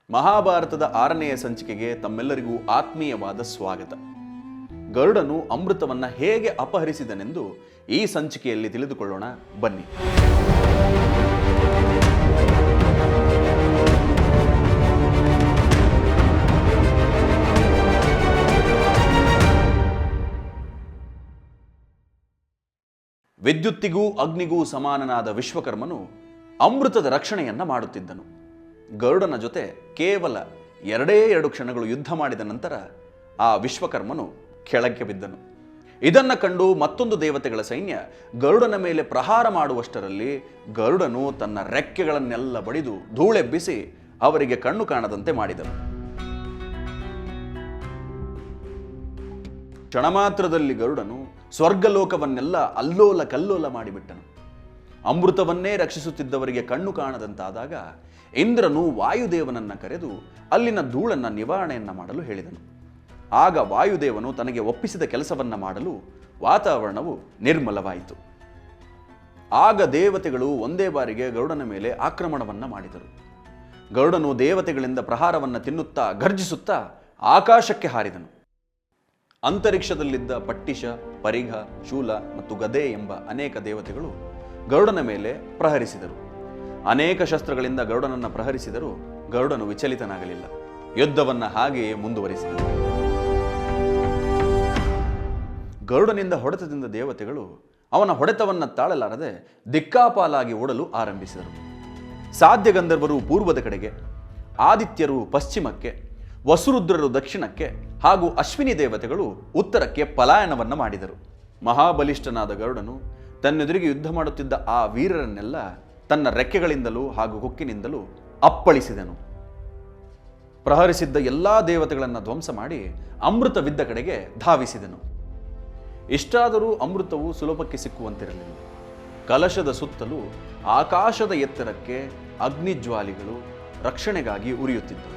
ಮಹಾಭಾರತದ 6ನೆಯ ಸಂಚಿಕೆಗೆ ತಮ್ಮೆಲ್ಲರಿಗೂ ಆತ್ಮೀಯವಾದ ಸ್ವಾಗತ. ಗರುಡನು ಅಮೃತವನ್ನ ಹೇಗೆ ಅಪಹರಿಸಿದನೆಂದು ಈ ಸಂಚಿಕೆಯಲ್ಲಿ ತಿಳಿದುಕೊಳ್ಳೋಣ ಬನ್ನಿ. ವಿದ್ಯುತ್ತಿಗೂ ಅಗ್ನಿಗೂ ಸಮಾನನಾದ ವಿಶ್ವಕರ್ಮನು ಅಮೃತದ ರಕ್ಷಣೆಯನ್ನ ಮಾಡುತ್ತಿದ್ದನು. ಗರುಡನ ಜೊತೆ ಕೇವಲ 2 ಕ್ಷಣಗಳು ಯುದ್ಧ ಮಾಡಿದ ನಂತರ ಆ ವಿಶ್ವಕರ್ಮನು ಕೆಳಕ್ಕೆ ಬಿದ್ದನು. ಇದನ್ನ ಕಂಡು ಮತ್ತೊಂದು ದೇವತೆಗಳ ಸೈನ್ಯ ಗರುಡನ ಮೇಲೆ ಪ್ರಹಾರ ಮಾಡುವಷ್ಟರಲ್ಲಿ ಗರುಡನು ತನ್ನ ರೆಕ್ಕೆಗಳನ್ನೆಲ್ಲ ಬಡಿದು ಧೂಳೆಬ್ಬಿಸಿ ಅವರಿಗೆ ಕಣ್ಣು ಕಾಣದಂತೆ ಮಾಡಿದನು. ಕ್ಷಣಮಾತ್ರದಲ್ಲಿ ಗರುಡನು ಸ್ವರ್ಗಲೋಕವನ್ನೆಲ್ಲ ಅಲ್ಲೋಲ ಕಲ್ಲೋಲ ಮಾಡಿಬಿಟ್ಟನು. ಅಮೃತವನ್ನೇ ರಕ್ಷಿಸುತ್ತಿದ್ದವರಿಗೆ ಕಣ್ಣು ಕಾಣದಂತಾದಾಗ ಇಂದ್ರನು ವಾಯುದೇವನನ್ನ ಕರೆದು ಅಲ್ಲಿನ ಧೂಳನ್ನ ನಿವಾರಣೆಯನ್ನ ಮಾಡಲು ಹೇಳಿದನು. ಆಗ ವಾಯುದೇವನು ತನಗೆ ಒಪ್ಪಿಸಿದ ಕೆಲಸವನ್ನ ಮಾಡಲು ವಾತಾವರಣವು ನಿರ್ಮಲವಾಯಿತು. ಆಗ ದೇವತೆಗಳು ಒಂದೇ ಬಾರಿಗೆ ಗರುಡನ ಮೇಲೆ ಆಕ್ರಮಣವನ್ನ ಮಾಡಿದರು. ಗರುಡನು ದೇವತೆಗಳಿಂದ ಪ್ರಹಾರವನ್ನ ತಿನ್ನುತ್ತಾ ಗರ್ಜಿಸುತ್ತಾ ಆಕಾಶಕ್ಕೆ ಹಾರಿದನು. ಅಂತರಿಕ್ಷದಲ್ಲಿದ್ದ ಪಟ್ಟಿಷ, ಪರಿಘ, ಶೂಲ ಮತ್ತು ಗದೆ ಎಂಬ ಅನೇಕ ದೇವತೆಗಳು ಗರುಡನ ಮೇಲೆ ಪ್ರಹರಿಸಿದರು. ಅನೇಕ ಶಸ್ತ್ರಗಳಿಂದ ಗರುಡನನ್ನು ಪ್ರಹರಿಸಿದರೂ ಗರುಡನು ವಿಚಲಿತನಾಗಲಿಲ್ಲ. ಯುದ್ಧವನ್ನ ಹಾಗೆಯೇ ಮುಂದುವರಿಸಿದರು. ಗರುಡನಿಂದ ಹೊಡೆತದಿಂದ ದೇವತೆಗಳು ಅವನ ಹೊಡೆತವನ್ನ ತಾಳಲಾರದೆ ದಿಕ್ಕಾಪಾಲಾಗಿ ಓಡಲು ಆರಂಭಿಸಿದರು. ಸಾಧ್ಯ ಗಂಧರ್ವರು ಪೂರ್ವದ ಕಡೆಗೆ, ಆದಿತ್ಯರು ಪಶ್ಚಿಮಕ್ಕೆ, ವಸುರುದ್ರರು ದಕ್ಷಿಣಕ್ಕೆ ಹಾಗೂ ಅಶ್ವಿನಿ ದೇವತೆಗಳು ಉತ್ತರಕ್ಕೆ ಪಲಾಯನವನ್ನ ಮಾಡಿದರು. ಮಹಾಬಲಿಷ್ಠನಾದ ಗರುಡನು ತನ್ನೆದುರಿಗೆ ಯುದ್ಧ ಮಾಡುತ್ತಿದ್ದ ಆ ವೀರರನ್ನೆಲ್ಲ ತನ್ನ ರೆಕ್ಕೆಗಳಿಂದಲೂ ಹಾಗೂ ಕೊಕ್ಕಿನಿಂದಲೂ ಅಪ್ಪಳಿಸಿದನು. ಪ್ರಹರಿಸಿದ್ದ ಎಲ್ಲಾ ದೇವತೆಗಳನ್ನು ಧ್ವಂಸ ಮಾಡಿ ಅಮೃತವಿದ್ದ ಕಡೆಗೆ ಧಾವಿಸಿದನು. ಇಷ್ಟಾದರೂ ಅಮೃತವು ಸುಲಭಕ್ಕೆ ಸಿಕ್ಕುವಂತಿರಲಿಲ್ಲ. ಕಲಶದ ಸುತ್ತಲೂ ಆಕಾಶದ ಎತ್ತರಕ್ಕೆ ಅಗ್ನಿಜ್ವಾಲಿಗಳು ರಕ್ಷಣೆಗಾಗಿ ಉರಿಯುತ್ತಿದ್ದವು.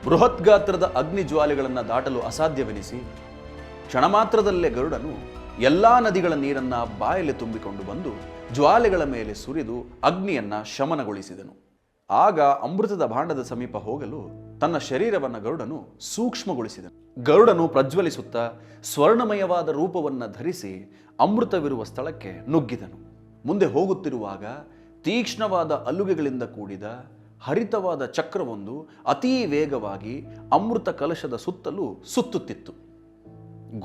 ಬೃಹತ್ ಗಾತ್ರದ ಅಗ್ನಿಜ್ವಾಲೆಗಳನ್ನು ದಾಟಲು ಅಸಾಧ್ಯವೆನಿಸಿ ಕ್ಷಣಮಾತ್ರದಲ್ಲೇ ಗರುಡನು ಎಲ್ಲಾ ನದಿಗಳ ನೀರನ್ನ ಬಾಯಲ್ಲಿ ತುಂಬಿಕೊಂಡು ಬಂದು ಜ್ವಾಲೆಗಳ ಮೇಲೆ ಸುರಿದು ಅಗ್ನಿಯನ್ನ ಶಮನಗೊಳಿಸಿದನು. ಆಗ ಅಮೃತದ ಭಾಂಡದ ಸಮೀಪ ಹೋಗಲು ತನ್ನ ಶರೀರವನ್ನು ಗರುಡನು ಸೂಕ್ಷ್ಮಗೊಳಿಸಿದನು. ಗರುಡನು ಪ್ರಜ್ವಲಿಸುತ್ತಾ ಸ್ವರ್ಣಮಯವಾದ ರೂಪವನ್ನ ಧರಿಸಿ ಅಮೃತವಿರುವ ಸ್ಥಳಕ್ಕೆ ನುಗ್ಗಿದನು. ಮುಂದೆ ಹೋಗುತ್ತಿರುವಾಗ ತೀಕ್ಷ್ಣವಾದ ಅಲ್ಲುಗೆಗಳಿಂದ ಕೂಡಿದ ಹರಿತವಾದ ಚಕ್ರವೊಂದು ಅತೀ ವೇಗವಾಗಿ ಅಮೃತ ಕಲಶದ ಸುತ್ತಲೂ ಸುತ್ತುತ್ತಿತ್ತು.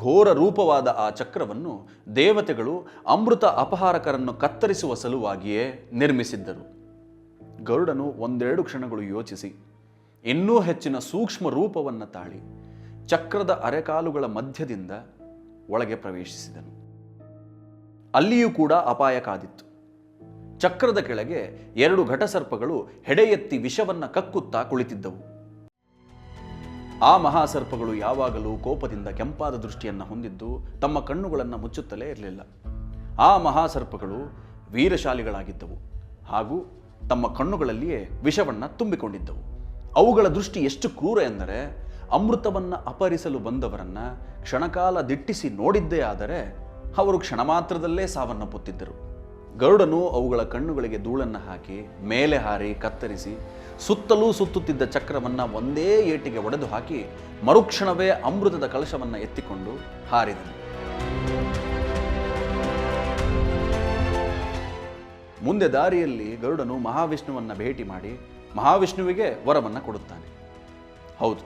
ಘೋರ ರೂಪವಾದ ಆ ಚಕ್ರವನ್ನು ದೇವತೆಗಳು ಅಮೃತ ಅಪಹಾರಕರನ್ನು ಕತ್ತರಿಸುವ ಸಲುವಾಗಿಯೇ ನಿರ್ಮಿಸಿದ್ದರು. ಗರುಡನು 1-2 ಕ್ಷಣಗಳು ಯೋಚಿಸಿ ಇನ್ನೂ ಹೆಚ್ಚಿನ ಸೂಕ್ಷ್ಮ ರೂಪವನ್ನು ತಾಳಿ ಚಕ್ರದ ಅರೆಕಾಲುಗಳ ಮಧ್ಯದಿಂದ ಒಳಗೆ ಪ್ರವೇಶಿಸಿದನು. ಅಲ್ಲಿಯೂ ಕೂಡ ಅಪಾಯ ಕಾದಿತ್ತು. ಚಕ್ರದ ಕೆಳಗೆ 2 ಘಟಸರ್ಪಗಳು ಹೆಡೆ ಎತ್ತಿ ವಿಷವನ್ನ ಕಕ್ಕುತ್ತಾ ಕುಳಿತಿದ್ದವು. ಆ ಮಹಾಸರ್ಪಗಳು ಯಾವಾಗಲೂ ಕೋಪದಿಂದ ಕೆಂಪಾದ ದೃಷ್ಟಿಯನ್ನು ಹೊಂದಿದ್ದು ತಮ್ಮ ಕಣ್ಣುಗಳನ್ನು ಮುಚ್ಚುತ್ತಲೇ ಇರಲಿಲ್ಲ. ಆ ಮಹಾಸರ್ಪಗಳು ವೀರಶಾಲಿಗಳಾಗಿದ್ದವು ಹಾಗೂ ತಮ್ಮ ಕಣ್ಣುಗಳಲ್ಲಿಯೇ ವಿಷವನ್ನ ತುಂಬಿಕೊಂಡಿದ್ದವು. ಅವುಗಳ ದೃಷ್ಟಿ ಎಷ್ಟು ಕ್ರೂರ ಎಂದರೆ ಅಮೃತವನ್ನ ಅಪಹರಿಸಲು ಬಂದವರನ್ನ ಕ್ಷಣಕಾಲ ದಿಟ್ಟಿಸಿ ನೋಡಿದ್ದೇ ಆದರೆ ಅವರು ಕ್ಷಣ ಮಾತ್ರದಲ್ಲೇ ಸಾವನ್ನಪ್ಪುತ್ತಿದ್ದರು. ಗರುಡನು ಅವುಗಳ ಕಣ್ಣುಗಳಿಗೆ ಧೂಳನ್ನು ಹಾಕಿ ಮೇಲೆ ಹಾರಿ ಕತ್ತರಿಸಿ ಸುತ್ತಲೂ ಸುತ್ತುತ್ತಿದ್ದ ಚಕ್ರವನ್ನ ಒಂದೇ ಏಟಿಗೆ ಒಡೆದು ಹಾಕಿ ಮರುಕ್ಷಣವೇ ಅಮೃತದ ಕಲಶವನ್ನ ಎತ್ತಿಕೊಂಡು ಹಾರಿದನು. ಮುಂದೆ ದಾರಿಯಲ್ಲಿ ಗರುಡನು ಮಹಾವಿಷ್ಣುವನ್ನ ಭೇಟಿ ಮಾಡಿ ಮಹಾವಿಷ್ಣುವಿಗೆ ವರವನ್ನ ಕೊಡುತ್ತಾನೆ. ಹೌದು,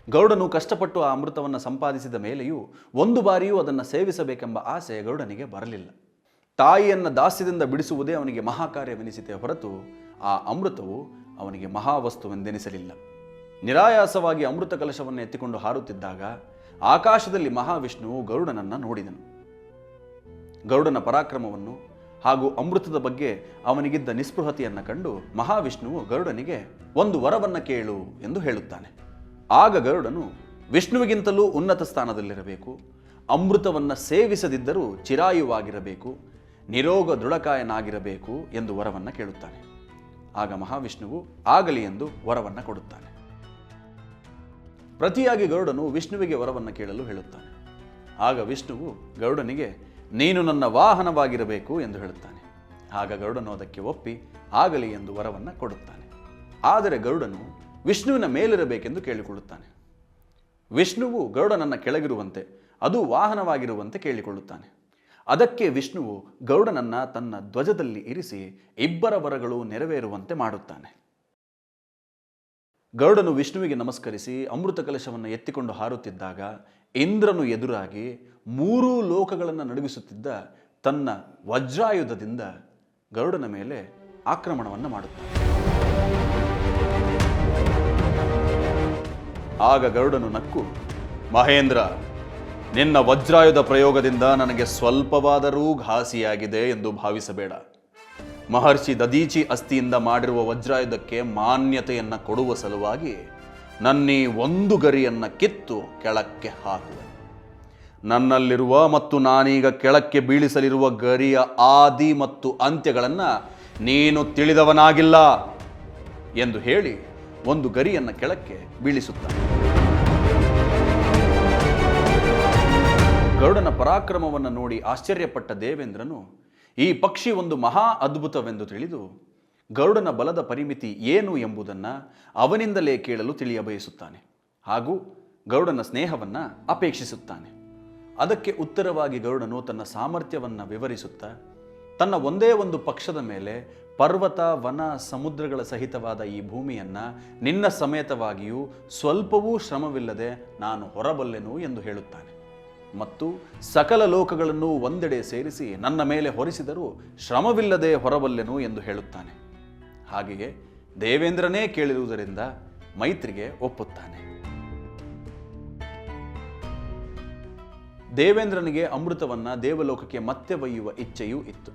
ಗರುಡನು ಕಷ್ಟಪಟ್ಟು ಆ ಅಮೃತವನ್ನು ಸಂಪಾದಿಸಿದ ಮೇಲೆಯೂ ಒಂದು ಬಾರಿಯೂ ಅದನ್ನು ಸೇವಿಸಬೇಕೆಂಬ ಆಸೆ ಗರುಡನಿಗೆ ಬರಲಿಲ್ಲ. ತಾಯಿಯನ್ನ ದಾಸ್ಯದಿಂದ ಬಿಡಿಸುವುದೇ ಅವನಿಗೆ ಮಹಾಕಾರ್ಯವೆನಿಸಿತೆ ಹೊರತು ಆ ಅಮೃತವು ಅವನಿಗೆ ಮಹಾವಸ್ತುವೆಂದೆನಿಸಲಿಲ್ಲ. ನಿರಾಯಾಸವಾಗಿ ಅಮೃತ ಕಲಶವನ್ನು ಎತ್ತಿಕೊಂಡು ಹಾರುತ್ತಿದ್ದಾಗ ಆಕಾಶದಲ್ಲಿ ಮಹಾವಿಷ್ಣುವು ಗರುಡನನ್ನ ನೋಡಿದನು. ಗರುಡನ ಪರಾಕ್ರಮವನ್ನು ಹಾಗೂ ಅಮೃತದ ಬಗ್ಗೆ ಅವನಿಗಿದ್ದ ನಿಸ್ಪೃಹತೆಯನ್ನು ಕಂಡು ಮಹಾವಿಷ್ಣುವು ಗರುಡನಿಗೆ ಒಂದು ವರವನ್ನ ಕೇಳು ಎಂದು ಹೇಳುತ್ತಾನೆ. ಆಗ ಗರುಡನು ವಿಷ್ಣುವಿಗಿಂತಲೂ ಉನ್ನತ ಸ್ಥಾನದಲ್ಲಿರಬೇಕು, ಅಮೃತವನ್ನ ಸೇವಿಸದಿದ್ದರೂ ಚಿರಾಯುವಾಗಿರಬೇಕು, ನಿರೋಗ ದೃಢಕಾಯನಾಗಿರಬೇಕು ಎಂದು ವರವನ್ನ ಕೇಳುತ್ತಾನೆ. ಆಗ ಮಹಾವಿಷ್ಣುವು ಆಗಲಿ ಎಂದು ವರವನ್ನ ಕೊಡುತ್ತಾನೆ. ಪ್ರತಿಯಾಗಿ ಗರುಡನು ವಿಷ್ಣುವಿಗೆ ವರವನ್ನು ಕೇಳಲು ಹೇಳುತ್ತಾನೆ. ಆಗ ವಿಷ್ಣುವು ಗರುಡನಿಗೆ ನೀನು ನನ್ನ ವಾಹನವಾಗಿರಬೇಕು ಎಂದು ಹೇಳುತ್ತಾನೆ. ಆಗ ಗರುಡನು ಅದಕ್ಕೆ ಒಪ್ಪಿ ಆಗಲಿ ಎಂದು ವರವನ್ನು ಕೊಡುತ್ತಾನೆ. ಆದರೆ ಗರುಡನು ವಿಷ್ಣುವಿನ ಮೇಲಿರಬೇಕೆಂದು ಕೇಳಿಕೊಳ್ಳುತ್ತಾನೆ. ವಿಷ್ಣುವು ಗರುಡನನ್ನು ಕೆಳಗಿರುವಂತೆ, ಅದು ವಾಹನವಾಗಿರುವಂತೆ ಕೇಳಿಕೊಳ್ಳುತ್ತಾನೆ. ಅದಕ್ಕೆ ವಿಷ್ಣುವು ಗರುಡನನ್ನು ತನ್ನ ಧ್ವಜದಲ್ಲಿ ಇರಿಸಿ ಇಬ್ಬರ ವರಗಳು ನೆರವೇರುವಂತೆ ಮಾಡುತ್ತಾನೆ. ಗರುಡನು ವಿಷ್ಣುವಿಗೆ ನಮಸ್ಕರಿಸಿ ಅಮೃತ ಕಲಶವನ್ನು ಎತ್ತಿಕೊಂಡು ಹಾರುತ್ತಿದ್ದಾಗ ಇಂದ್ರನು ಎದುರಾಗಿ 3 ಲೋಕಗಳನ್ನು ನಡುಗಿಸುತ್ತಿದ್ದ ತನ್ನ ವಜ್ರಾಯುಧದಿಂದ ಗರುಡನ ಮೇಲೆ ಆಕ್ರಮಣವನ್ನು ಮಾಡುತ್ತಾನೆ. ಆಗ ಗರುಡನು ನಕ್ಕು, ಮಹೇಂದ್ರ, ನಿನ್ನ ವಜ್ರಾಯುಧ ಪ್ರಯೋಗದಿಂದ ನನಗೆ ಸ್ವಲ್ಪವಾದರೂ ಘಾಸಿಯಾಗಿದೆ ಎಂದು ಭಾವಿಸಬೇಡ. ಮಹರ್ಷಿ ದದೀಚಿ ಅಸ್ಥಿಯಿಂದ ಮಾಡಿರುವ ವಜ್ರಾಯುಧಕ್ಕೆ ಮಾನ್ಯತೆಯನ್ನು ಕೊಡುವ ಸಲುವಾಗಿ ನನ್ನೀ ಒಂದು ಗರಿಯನ್ನು ಕಿತ್ತು ಕೆಳಕ್ಕೆ ಹಾಕುವೆ. ನನ್ನಲ್ಲಿರುವ ಮತ್ತು ನಾನೀಗ ಕೆಳಕ್ಕೆ ಬೀಳಿಸಲಿರುವ ಗರಿಯ ಆದಿ ಮತ್ತು ಅಂತ್ಯಗಳನ್ನು ನೀನು ತಿಳಿದವನಾಗಿಲ್ಲ ಎಂದು ಹೇಳಿ ಒಂದು ಗರಿಯನ್ನು ಕೆಳಕ್ಕೆ ಬೀಳಿಸುತ್ತಾನೆ. ಗರುಡನ ಪರಾಕ್ರಮವನ್ನು ನೋಡಿ ಆಶ್ಚರ್ಯಪಟ್ಟ ದೇವೇಂದ್ರನು ಈ ಪಕ್ಷಿ ಒಂದು ಮಹಾ ಅದ್ಭುತವೆಂದು ತಿಳಿದು ಗರುಡನ ಬಲದ ಪರಿಮಿತಿ ಏನು ಎಂಬುದನ್ನು ಅವನಿಂದಲೇ ಕೇಳಲು ತಿಳಿಯಬಯಸುತ್ತಾನೆ. ಹಾಗೂ ಗರುಡನ ಸ್ನೇಹವನ್ನು ಅಪೇಕ್ಷಿಸುತ್ತಾನೆ. ಅದಕ್ಕೆ ಉತ್ತರವಾಗಿ ಗರುಡನು ತನ್ನ ಸಾಮರ್ಥ್ಯವನ್ನು ವಿವರಿಸುತ್ತಾ ತನ್ನ ಒಂದೇ ಒಂದು ಪಕ್ಷದ ಮೇಲೆ ಪರ್ವತ, ವನ, ಸಮುದ್ರಗಳ ಸಹಿತವಾದ ಈ ಭೂಮಿಯನ್ನು ನಿನ್ನ ಸಮೇತವಾಗಿಯೂ ಸ್ವಲ್ಪವೂ ಶ್ರಮವಿಲ್ಲದೆ ನಾನು ಹೊರಬಲ್ಲೆನು ಎಂದು ಹೇಳುತ್ತಾನೆ. ಮತ್ತು ಸಕಲ ಲೋಕಗಳನ್ನು ಒಂದೆಡೆ ಸೇರಿಸಿ ನನ್ನ ಮೇಲೆ ಹೊರಿಸಿದರೂ ಶ್ರಮವಿಲ್ಲದೆ ಹೊರಬಲ್ಲೆನು ಎಂದು ಹೇಳುತ್ತಾನೆ. ಹಾಗೆಯೇ ದೇವೇಂದ್ರನೇ ಕೇಳಿರುವುದರಿಂದ ಮೈತ್ರಿಗೆ ಒಪ್ಪುತ್ತಾನೆ. ದೇವೇಂದ್ರನಿಗೆ ಅಮೃತವನ್ನು ದೇವಲೋಕಕ್ಕೆ ಮತ್ತೆ ಒಯ್ಯುವ ಇಚ್ಛೆಯೂ ಇತ್ತು.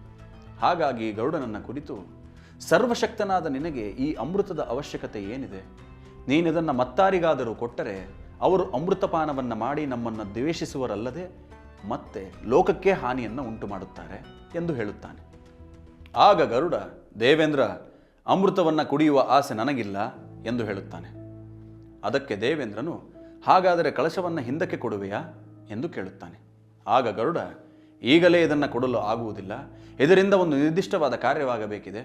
ಹಾಗಾಗಿ ಗರುಡನನ್ನ ಕುರಿತು, ಸರ್ವಶಕ್ತನಾದ ನಿನಗೆ ಈ ಅಮೃತದ ಅವಶ್ಯಕತೆ ಏನಿದೆ? ನೀನಿದನ್ನು ಮತ್ತಾರಿಗಾದರೂ ಕೊಟ್ಟರೆ ಅವರು ಅಮೃತಪಾನವನ್ನು ಮಾಡಿ ನಮ್ಮನ್ನು ದ್ವೇಷಿಸುವರಲ್ಲದೆ ಮತ್ತೆ ಲೋಕಕ್ಕೆ ಹಾನಿಯನ್ನು ಉಂಟು ಮಾಡುತ್ತಾರೆ ಎಂದು ಹೇಳುತ್ತಾನೆ. ಆಗ ಗರುಡ, ದೇವೇಂದ್ರ, ಅಮೃತವನ್ನು ಕುಡಿಯುವ ಆಸೆ ನನಗಿಲ್ಲ ಎಂದು ಹೇಳುತ್ತಾನೆ. ಅದಕ್ಕೆ ದೇವೇಂದ್ರನು, ಹಾಗಾದರೆ ಕಳಶವನ್ನು ಹಿಂದಕ್ಕೆ ಕೊಡುವೆಯಾ ಎಂದು ಕೇಳುತ್ತಾನೆ. ಆಗ ಗರುಡ, ಈಗಲೇ ಇದನ್ನು ಕೊಡಲು ಆಗುವುದಿಲ್ಲ. ಇದರಿಂದ ಒಂದು ನಿರ್ದಿಷ್ಟವಾದ ಕಾರ್ಯವಾಗಬೇಕಿದೆ.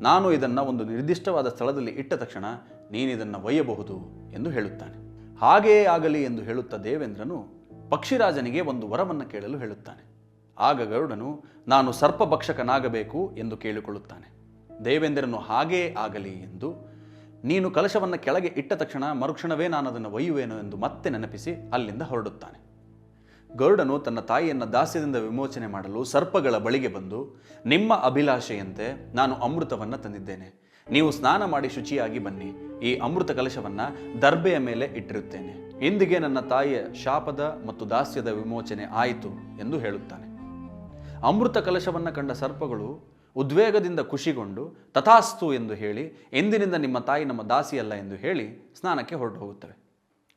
ನಾನು ಇದನ್ನು ಒಂದು ನಿರ್ದಿಷ್ಟವಾದ ಸ್ಥಳದಲ್ಲಿ ಇಟ್ಟ ತಕ್ಷಣ ನೀನಿದನ್ನು ಒಯ್ಯಬಹುದು ಎಂದು ಹೇಳುತ್ತಾನೆ. ಹಾಗೆಯೇ ಆಗಲಿ ಎಂದು ಹೇಳುತ್ತಾ ದೇವೇಂದ್ರನು ಪಕ್ಷಿರಾಜನಿಗೆ ಒಂದು ವರವನ್ನು ಕೇಳಲು ಹೇಳುತ್ತಾನೆ. ಆಗ ಗರುಡನು, ನಾನು ಸರ್ಪಭಕ್ಷಕನಾಗಬೇಕು ಎಂದು ಕೇಳಿಕೊಳ್ಳುತ್ತಾನೆ. ದೇವೇಂದ್ರನು ಹಾಗೆಯೇ ಆಗಲಿ ಎಂದು, ನೀನು ಕಲಶವನ್ನು ಕೆಳಗೆ ಇಟ್ಟ ತಕ್ಷಣ ಮರುಕ್ಷಣವೇ ನಾನು ಅದನ್ನು ಒಯ್ಯುವೇನು ಎಂದು ಮತ್ತೆ ನೆನಪಿಸಿ ಅಲ್ಲಿಂದ ಹೊರಡುತ್ತಾನೆ. ಗರುಡನು ತನ್ನ ತಾಯಿಯನ್ನು ದಾಸ್ಯದಿಂದ ವಿಮೋಚನೆ ಮಾಡಲು ಸರ್ಪಗಳ ಬಳಿಗೆ ಬಂದು, ನಿಮ್ಮ ಅಭಿಲಾಷೆಯಂತೆ ನಾನು ಅಮೃತವನ್ನು ತಂದಿದ್ದೇನೆ. ನೀವು ಸ್ನಾನ ಮಾಡಿ ಶುಚಿಯಾಗಿ ಬನ್ನಿ. ಈ ಅಮೃತ ಕಲಶವನ್ನು ದರ್ಬೆಯ ಮೇಲೆ ಇಟ್ಟಿರುತ್ತೇನೆ. ಇಂದಿಗೆ ನನ್ನ ತಾಯಿಯ ಶಾಪದ ಮತ್ತು ದಾಸ್ಯದ ವಿಮೋಚನೆ ಆಯಿತು ಎಂದು ಹೇಳುತ್ತಾನೆ. ಅಮೃತ ಕಲಶವನ್ನು ಕಂಡ ಸರ್ಪಗಳು ಉದ್ವೇಗದಿಂದ ಖುಷಿಗೊಂಡು ತಥಾಸ್ತು ಎಂದು ಹೇಳಿ, ಎಂದಿನಿಂದ ನಿಮ್ಮ ತಾಯಿ ನಮ್ಮ ದಾಸಿಯಲ್ಲ ಎಂದು ಹೇಳಿ ಸ್ನಾನಕ್ಕೆ ಹೊರಟು ಹೋಗುತ್ತವೆ.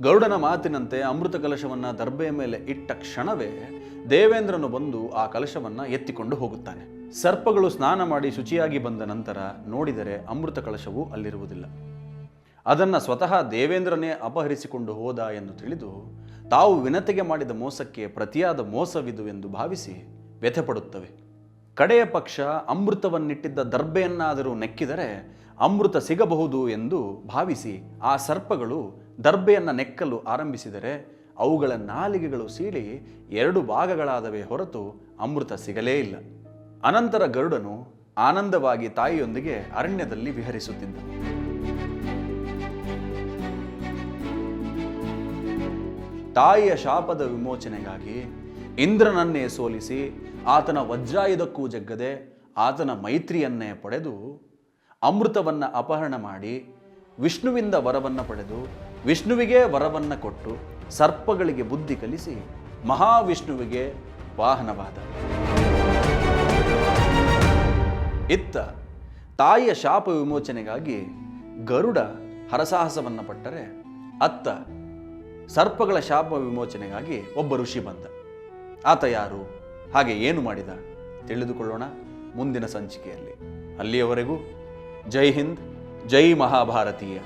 ಗರುಡನ ಮಾತಿನಂತೆ ಅಮೃತ ಕಲಶವನ್ನು ದರ್ಬೆಯ ಮೇಲೆ ಇಟ್ಟ ಕ್ಷಣವೇ ದೇವೇಂದ್ರನು ಬಂದು ಆ ಕಲಶವನ್ನು ಎತ್ತಿಕೊಂಡು ಹೋಗುತ್ತಾನೆ. ಸರ್ಪಗಳು ಸ್ನಾನ ಮಾಡಿ ಶುಚಿಯಾಗಿ ಬಂದ ನಂತರ ನೋಡಿದರೆ ಅಮೃತ ಕಲಶವು ಅಲ್ಲಿರುವುದಿಲ್ಲ. ಅದನ್ನು ಸ್ವತಃ ದೇವೇಂದ್ರನೇ ಅಪಹರಿಸಿಕೊಂಡು ಹೋದ ಎಂದು ತಿಳಿದು ತಾವು ವಿನತೆಗೆ ಮಾಡಿದ ಮೋಸಕ್ಕೆ ಪ್ರತಿಯಾದ ಮೋಸವಿದು ಎಂದು ಭಾವಿಸಿ ವ್ಯಥೆಪಡುತ್ತವೆ. ಕಡೆಯ ಪಕ್ಷ ಅಮೃತವನ್ನಿಟ್ಟಿದ್ದ ದರ್ಬೆಯನ್ನಾದರೂ ನೆಕ್ಕಿದರೆ ಅಮೃತ ಸಿಗಬಹುದು ಎಂದು ಭಾವಿಸಿ ಆ ಸರ್ಪಗಳು ದರ್ಬೆಯನ್ನು ನೆಕ್ಕಲು ಆರಂಭಿಸಿದರೆ ಅವುಗಳ ನಾಲಿಗೆಗಳು ಸೀಳಿ 2 ಭಾಗಗಳಾದವೇ ಹೊರತು ಅಮೃತ ಸಿಗಲೇ ಇಲ್ಲ. ಅನಂತರ ಗರುಡನು ಆನಂದವಾಗಿ ತಾಯಿಯೊಂದಿಗೆ ಅರಣ್ಯದಲ್ಲಿ ವಿಹರಿಸುತ್ತಿದ್ದ. ತಾಯಿಯ ಶಾಪದ ವಿಮೋಚನೆಗಾಗಿ ಇಂದ್ರನನ್ನೇ ಸೋಲಿಸಿ ಆತನ ವಜ್ರಾಯುಧಕ್ಕೂ ಜಗ್ಗದೆ ಆತನ ಮೈತ್ರಿಯನ್ನೇ ಪಡೆದು ಅಮೃತವನ್ನು ಅಪಹರಣ ಮಾಡಿ ವಿಷ್ಣುವಿಂದ ವರವನ್ನು ಪಡೆದು ವಿಷ್ಣುವಿಗೆ ವರವನ್ನು ಕೊಟ್ಟು ಸರ್ಪಗಳಿಗೆ ಬುದ್ಧಿ ಕಲಿಸಿ ಮಹಾವಿಷ್ಣುವಿಗೆ ವಾಹನವಾದ. ಇತ್ತ ತಾಯಿಯ ಶಾಪ ವಿಮೋಚನೆಗಾಗಿ ಗರುಡ ಹರಸಾಹಸವನ್ನು ಪಟ್ಟರೆ ಅತ್ತ ಸರ್ಪಗಳ ಶಾಪ ವಿಮೋಚನೆಗಾಗಿ ಒಬ್ಬ ಋಷಿ ಬಂದ. ಆತ ಯಾರು, ಹಾಗೆ ಏನು ಮಾಡಿದ ತಿಳಿದುಕೊಳ್ಳೋಣ ಮುಂದಿನ ಸಂಚಿಕೆಯಲ್ಲಿ. ಅಲ್ಲಿಯವರೆಗೂ ಜೈ ಹಿಂದ್, ಜೈ ಮಹಾಭಾರತೀಯ.